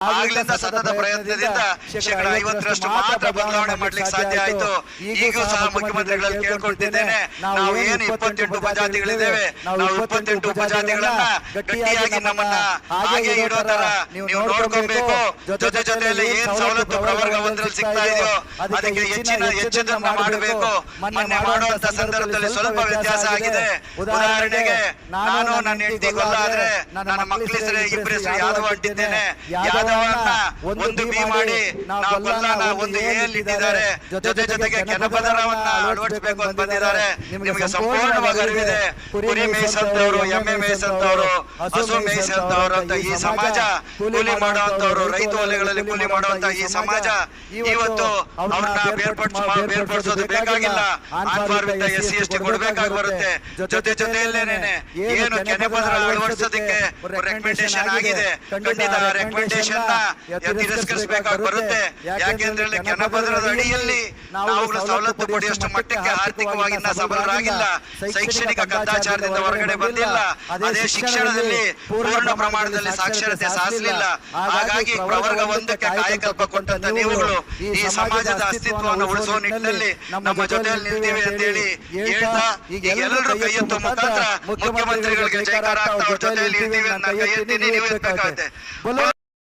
ಆಗ್ಲಿಂದ ಸತತ ಪ್ರಯತ್ನದಿಂದ ಶೇಕಡ 50ರಷ್ಟು ಮಾತ್ರ ಬದಲಾವಣೆ ಮಾಡ್ಲಿಕ್ಕೆ ಸಾಧ್ಯ ಆಯ್ತು. ಈಗೂ ಸಹ ಮುಖ್ಯಮಂತ್ರಿಗಳಲ್ಲಿ ಕೇಳ್ಕೊಳ್ತಿದ್ದೇನೆ, ನಾವು ಏನು 28 ಉಪಜಾತಿಗಳಿದ್ದೇವೆ, ನಾವು 28 ಉಪಜಾತಿಗಳನ್ನ ಗಟ್ಟಿಯಾಗಿ ನಮ್ಮನ್ನ ಹಾಗೆ ಇಡೋ ತರ ನೀವು ನೋಡ್ಕೊಬೇಕು. ಜೊತೆ ಜೊತೆಯಲ್ಲಿ ಏನ್ ಸವಲತ್ತು ಪ್ರವರ್ಗ ಒಂದರಲ್ಲಿ ಸಿಗ್ತಾ ಇದೆಯೋ ಅದಕ್ಕೆ ಹೆಚ್ಚಿನದನ್ನ ಮಾಡಬೇಕು. ಮೊನ್ನೆ ಮಾಡುವಂತ ಸಂದರ್ಭದಲ್ಲಿ ಸ್ವಲ್ಪ ವ್ಯತ್ಯಾಸ ಆಗಿದೆ. ಉದಾಹರಣೆಗೆ ನಾನು ನನ್ನ ಹೆಂಡತಿ ಗೊಲ್ಲ ಆದ್ರೆ ನನ್ನ ಮಕ್ಕಳ ಹೆಸರು ಇಬ್ಬರ ಹೆಸರು ಯಾದವ ಅಂಟಿದ್ದೇನೆ. ಯಾದವನ್ನ ಒಂದು ಬಿ ಮಾಡಿ ನಾವು ಗೊಲ್ಲನ ಒಂದು ಎಲ್ಲಿ ಇಟ್ಟಿದ್ದಾರೆ. ಜೊತೆ ಜೊತೆಗೆ ಕೆನಪದರವನ್ನ ಅಳವಡಿಸಬೇಕು ಅಂತ ಬಂದಿದ್ದಾರೆ. ನಿಮಗೆ ಸಂಪೂರ್ಣವಾಗಿ ಅರಿವಿದೆ. ಕುರಿ ಮೇಯಿಸಂತವ್ರು, ಎಮ್ಮೆ ಮೇಯಿಸಂತವ್ರು, ಹಸು ಮೇಯಿಸಂತವ್ರು ಅಂತ ಈ ಸಮಾಜ, ಕೂಲಿ ಮಾಡುವಂತವ್ರು, ರೈತ ಹೊಲೆಗಳಲ್ಲಿ ಕೂಲಿ ಮಾಡುವಂತ ಈ ಸಮಾಜ ಇವತ್ತು ಅವ್ರನ್ನ ಬೇರ್ಪಡಿಸೋದು ಬೇಕಾಗಿಲ್ಲ. ಆನ್ಫಾರ್ಮಿಂದ SC ST ಕೊಡ್ಬೇಕಾಗಿ ಬರುತ್ತೆ. ಜೊತೆ ಜೊತೆಯಲ್ಲೇನೆ ಏನು ಕೆನೆಪದರ ಅಳವಡಿಸೋದಕ್ಕೆ ರೆಕಮೆಂಡೇಶನ್ ಆಗಿದೆ, ಖಂಡಿತ ರೆಕಮೆಂಡೇಶನ್ ತಿರಸ್ಕರಿಸಬೇಕಾಗಿ ಬರುತ್ತೆ. ಯಾಕೆಂದ್ರೆ ಕೆನೆಪದರದ ಅಡಿಯಲ್ಲಿ ನಾವುಗಳು ಸವಲತ್ತು ಪಡೆಯುವಷ್ಟು ಮಟ್ಟಕ್ಕೆ ಆರ್ಥಿಕವಾಗಿ ಸಬಲರಾಗಿಲ್ಲ, ಶೈಕ್ಷಣಿಕ ಕಂದಾಚಾರದಿಂದ ಹೊರಗಡೆ ಬಂದಿಲ್ಲ, ಅದೇ ಶಿಕ್ಷಣದಲ್ಲಿ ಪೂರ್ಣ ಪ್ರಮಾಣದಲ್ಲಿ ಸಾಕ್ಷರತೆ ಸಾಧಿಸಲಿಲ್ಲ. ಹಾಗಾಗಿ ಪ್ರವರ್ಗ ಒಂದಕ್ಕೆ ಕಾಯಕಲ್ಪ ಕೊಟ್ಟಂತ ನೀವುಗಳು ಈ ಸಮಾಜದ ಅಸ್ತಿತ್ವವನ್ನು ಉಳಿಸುವ ನಿಟ್ಟಿನಲ್ಲಿ ನಮ್ಮ ಜೊತೆಯಲ್ಲಿ ನಿಲ್ತೀವಿ ಅಂತೇಳಿ ಹೇಳ್ತಾ ಈಗ ಎಲ್ಲರೂ ಕೈ ಎತ್ತುವ ಮುಖಾಂತರ ಮುಖ್ಯಮಂತ್ರಿಗಳಿಗೆ ಜೈಕಾರ ಆಗ್ತಾ ಅವ್ರ ಜೊತೆಯಲ್ಲಿ ಇರ್ತೀವಿ ಅಂತ ಕೈ ಎತ್ತಿ ನೀವು ಎತ್ತಬೇಕಾಗುತ್ತೆ.